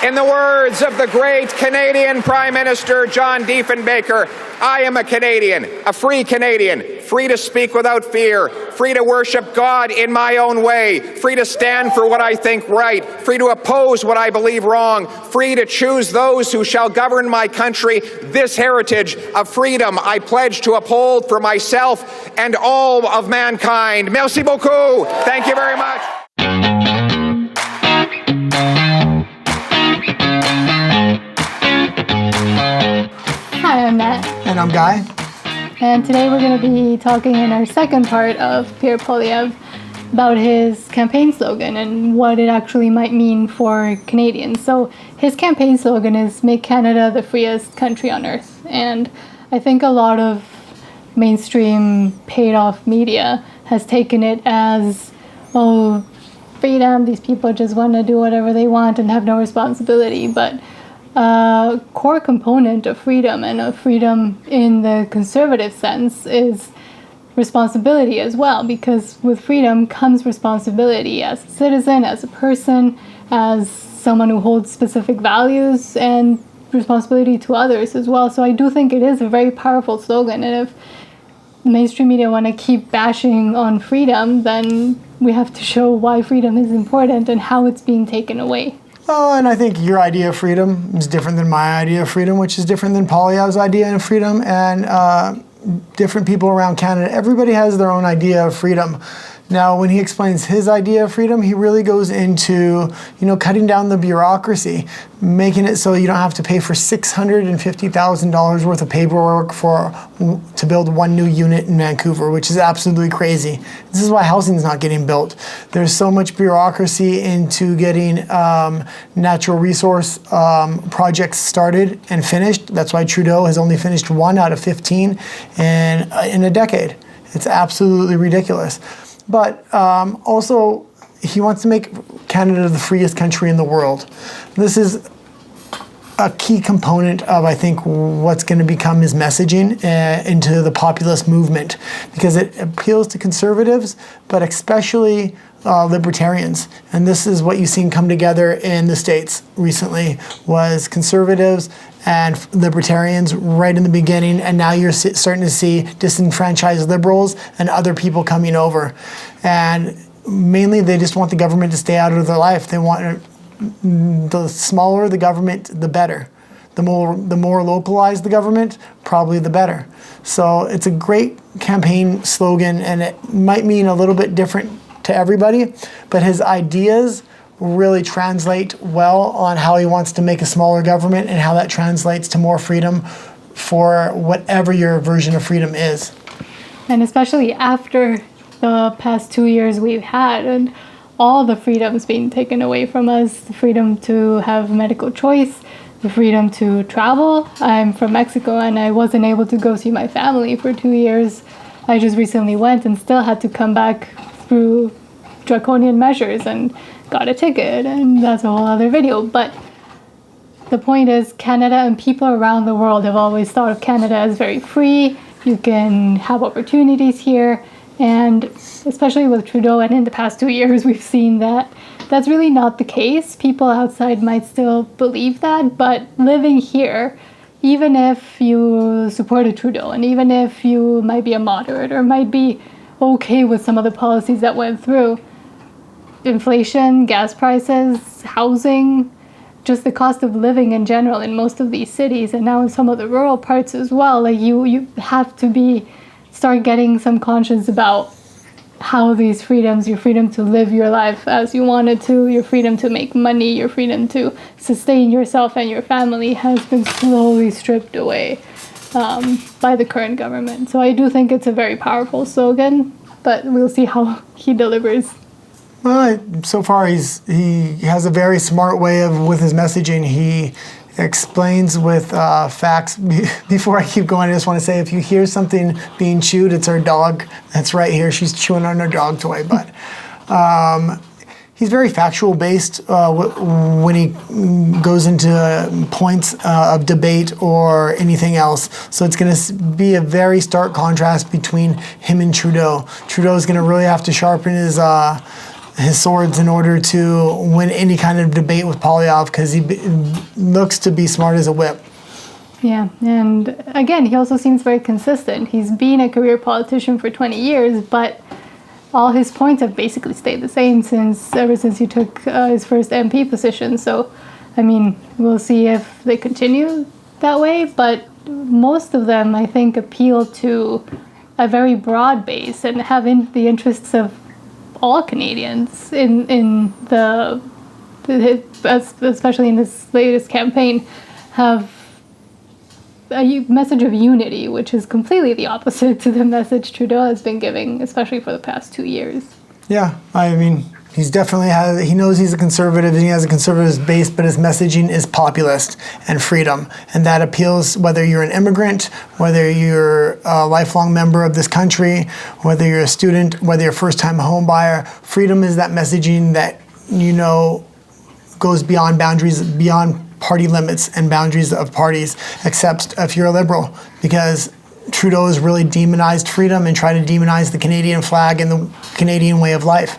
In the words of the great Canadian Prime Minister John Diefenbaker, I am a Canadian, a free Canadian, free to speak without fear, free to worship God in my own way, free to stand for what I think right, free to oppose what I believe wrong, free to choose those who shall govern my country. This heritage of freedom I pledge to uphold for myself and all of mankind. Merci beaucoup. Thank you very much. Hi, I'm Matt. And I'm Guy. And today we're going to be talking in our second part of Pierre Poilievre about his campaign slogan and what it actually might mean for Canadians. So his campaign slogan is "Make Canada the freest country on earth." And I think a lot of mainstream paid-off media has taken it as, oh, freedom, these people just want to do whatever they want and have no responsibility. But a core component of freedom, and of freedom in the conservative sense, is responsibility as well, because with freedom comes responsibility as a citizen, as a person, as someone who holds specific values, and responsibility to others as well. So I do think it is a very powerful slogan, and if mainstream media want to keep bashing on freedom, then we have to show why freedom is important and how it's being taken away. Oh, and I think your idea of freedom is different than my idea of freedom, which is different than Poilievre's idea of freedom, and different people around Canada. Everybody has their own idea of freedom. Now, when he explains his idea of freedom, he really goes into, cutting down the bureaucracy, making it so you don't have to pay for $650,000 worth of paperwork to build one new unit in Vancouver, which is absolutely crazy. This is why housing is not getting built. There's so much bureaucracy into getting natural resource projects started and finished. That's why Trudeau has only finished 1 out of 15 in a decade. It's absolutely ridiculous. But also, he wants to make Canada the freest country in the world. This is a key component of, I think, what's going to become his messaging into the populist movement, because it appeals to conservatives, but especially libertarians. And this is what you've seen come together in the States recently, was conservatives and libertarians right in the beginning, and now you're starting to see disenfranchised liberals and other people coming over. And mainly they just want the government to stay out of their life. They want, the smaller the government, the better. The more localized the government, probably the better. So it's a great campaign slogan, and it might mean a little bit different to everybody, but his ideas really translate well on how he wants to make a smaller government and how that translates to more freedom for whatever your version of freedom is. And especially after the past 2 years we've had, and all the freedoms being taken away from us, the freedom to have medical choice, the freedom to travel. I'm from Mexico and I wasn't able to go see my family for 2 years. I just recently went and still had to come back through draconian measures and got a ticket, and that's a whole other video. But the point is, Canada and people around the world have always thought of Canada as very free. You can have opportunities here, and especially with Trudeau, and in the past 2 years we've seen that that's really not the case. People outside might still believe that, but living here, even if you supported Trudeau, and even if you might be a moderate or might be okay with some of the policies that went through, inflation, gas prices, housing, just the cost of living in general in most of these cities, and now in some of the rural parts as well, like you have to start getting some conscience about how these freedoms, your freedom to live your life as you wanted to, your freedom to make money, your freedom to sustain yourself and your family, has been slowly stripped away by the current government. So I do think it's a very powerful slogan, but we'll see how he delivers. Well, so far he has a very smart way with his messaging. He explains with facts. Before I keep going, I just want to say, if you hear something being chewed, it's our dog that's right here. She's chewing on her dog toy. But he's very factual based when he goes into points of debate or anything else. So it's going to be a very stark contrast between him and Trudeau. Trudeau is going to really have to sharpen his swords in order to win any kind of debate with Poilievre, because he looks to be smart as a whip. Yeah, and again, he also seems very consistent. He's been a career politician for 20 years, but all his points have basically stayed the same ever since he took his first MP position. So, I mean, we'll see if they continue that way, but most of them, I think, appeal to a very broad base and have the interests of all Canadians in especially in this latest campaign, have a message of unity, which is completely the opposite to the message Trudeau has been giving, especially for the past 2 years. Yeah, I mean, he knows he's a conservative and he has a conservative base, but his messaging is populist and freedom. And that appeals whether you're an immigrant, whether you're a lifelong member of this country, whether you're a student, whether you're a first-time home buyer. Freedom is that messaging that, goes beyond boundaries, beyond party limits and boundaries of parties, except if you're a liberal, because Trudeau has really demonized freedom and tried to demonize the Canadian flag and the Canadian way of life.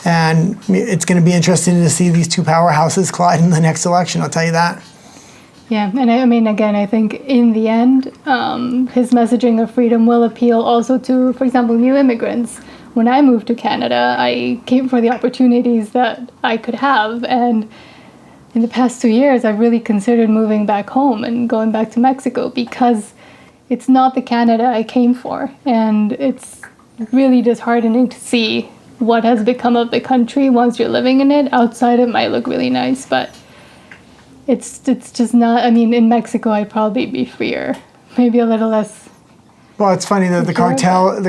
And it's going to be interesting to see these two powerhouses collide in the next election, I'll tell you that. Yeah, and I mean, again, I think in the end, his messaging of freedom will appeal also to, for example, new immigrants. When I moved to Canada, I came for the opportunities that I could have, and in the past 2 years, I've really considered moving back home and going back to Mexico, because it's not the Canada I came for, and it's really disheartening to see what has become of the country once you're living in it. Outside it might look really nice, but it's just not. I mean, in Mexico I'd probably be freer, maybe a little less. Well, it's funny that the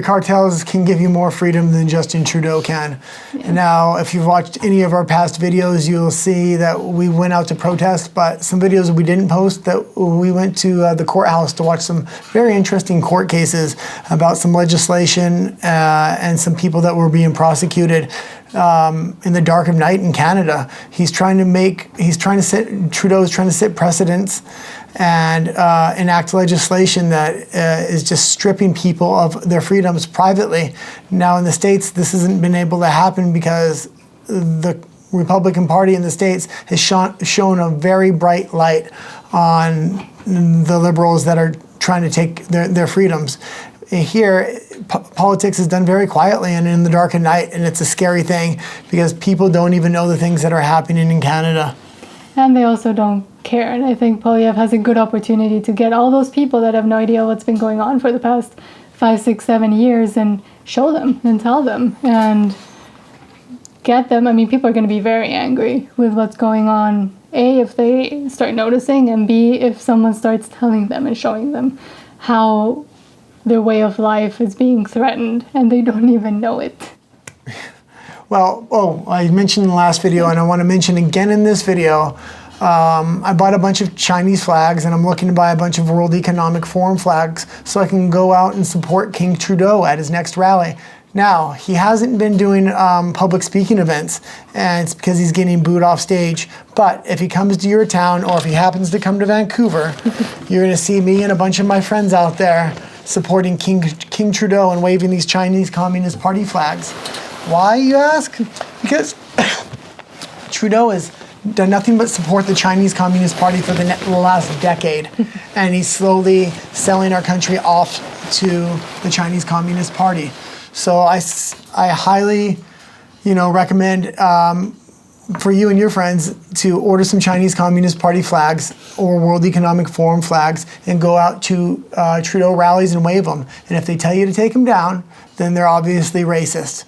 cartels can give you more freedom than Justin Trudeau can. Yeah. Now, if you've watched any of our past videos, you'll see that we went out to protest, but some videos we didn't post, that we went to the courthouse to watch some very interesting court cases about some legislation and some people that were being prosecuted in the dark of night in Canada. Trudeau's trying to set precedents and enact legislation that is just stripping people of their freedoms privately. Now in the States, this hasn't been able to happen because the Republican Party in the States has shown a very bright light on the liberals that are trying to take their freedoms. Here, politics is done very quietly and in the dark of night, and it's a scary thing because people don't even know the things that are happening in Canada. And they also don't care. And I think Poilievre has a good opportunity to get all those people that have no idea what's been going on for the past 5, 6, 7 years and show them and tell them and get them. I mean, people are going to be very angry with what's going on. A, if they start noticing, and B, if someone starts telling them and showing them how their way of life is being threatened and they don't even know it. Well, I mentioned in the last video, and I want to mention again in this video, I bought a bunch of Chinese flags, and I'm looking to buy a bunch of World Economic Forum flags so I can go out and support King Trudeau at his next rally. Now, he hasn't been doing public speaking events, and it's because he's getting booed off stage. But if he comes to your town, or if he happens to come to Vancouver, you're going to see me and a bunch of my friends out there supporting King Trudeau and waving these Chinese Communist Party flags. Why, you ask? Because Trudeau has done nothing but support the Chinese Communist Party for the last decade, and he's slowly selling our country off to the Chinese Communist Party. So I highly, recommend for you and your friends to order some Chinese Communist Party flags or World Economic Forum flags and go out to Trudeau rallies and wave them. And if they tell you to take them down, then they're obviously racist.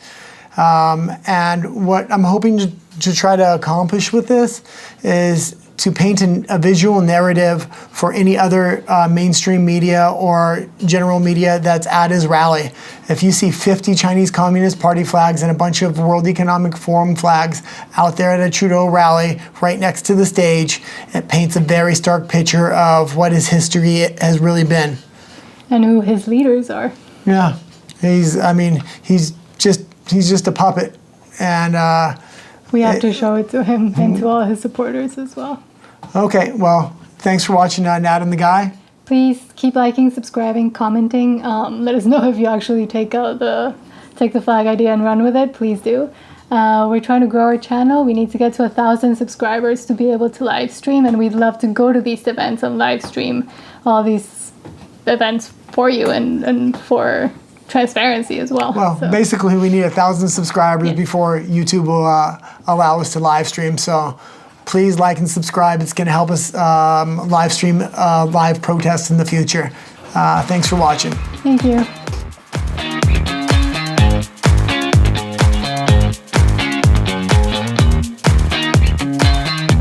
And what I'm hoping to try to accomplish with this is to paint a visual narrative for any other mainstream media or general media that's at his rally. If you see 50 Chinese Communist Party flags and a bunch of World Economic Forum flags out there at a Trudeau rally right next to the stage, it paints a very stark picture of what his history has really been. And who his leaders are. Yeah, he's just a puppet, and we have to show it to him and to all his supporters as well. Okay, well, thanks for watching Nat and the Guy. Please keep liking, subscribing, commenting. Let us know if you actually take the flag idea and run with it. Please do. We're trying to grow our channel. We need to get to 1,000 subscribers to be able to live stream, and we'd love to go to these events and live stream all these events for you and for transparency as well. Well, So, basically, we need 1,000 subscribers before YouTube will allow us to live stream. So please like and subscribe. It's going to help us live stream live protests in the future. Thanks for watching. thank you.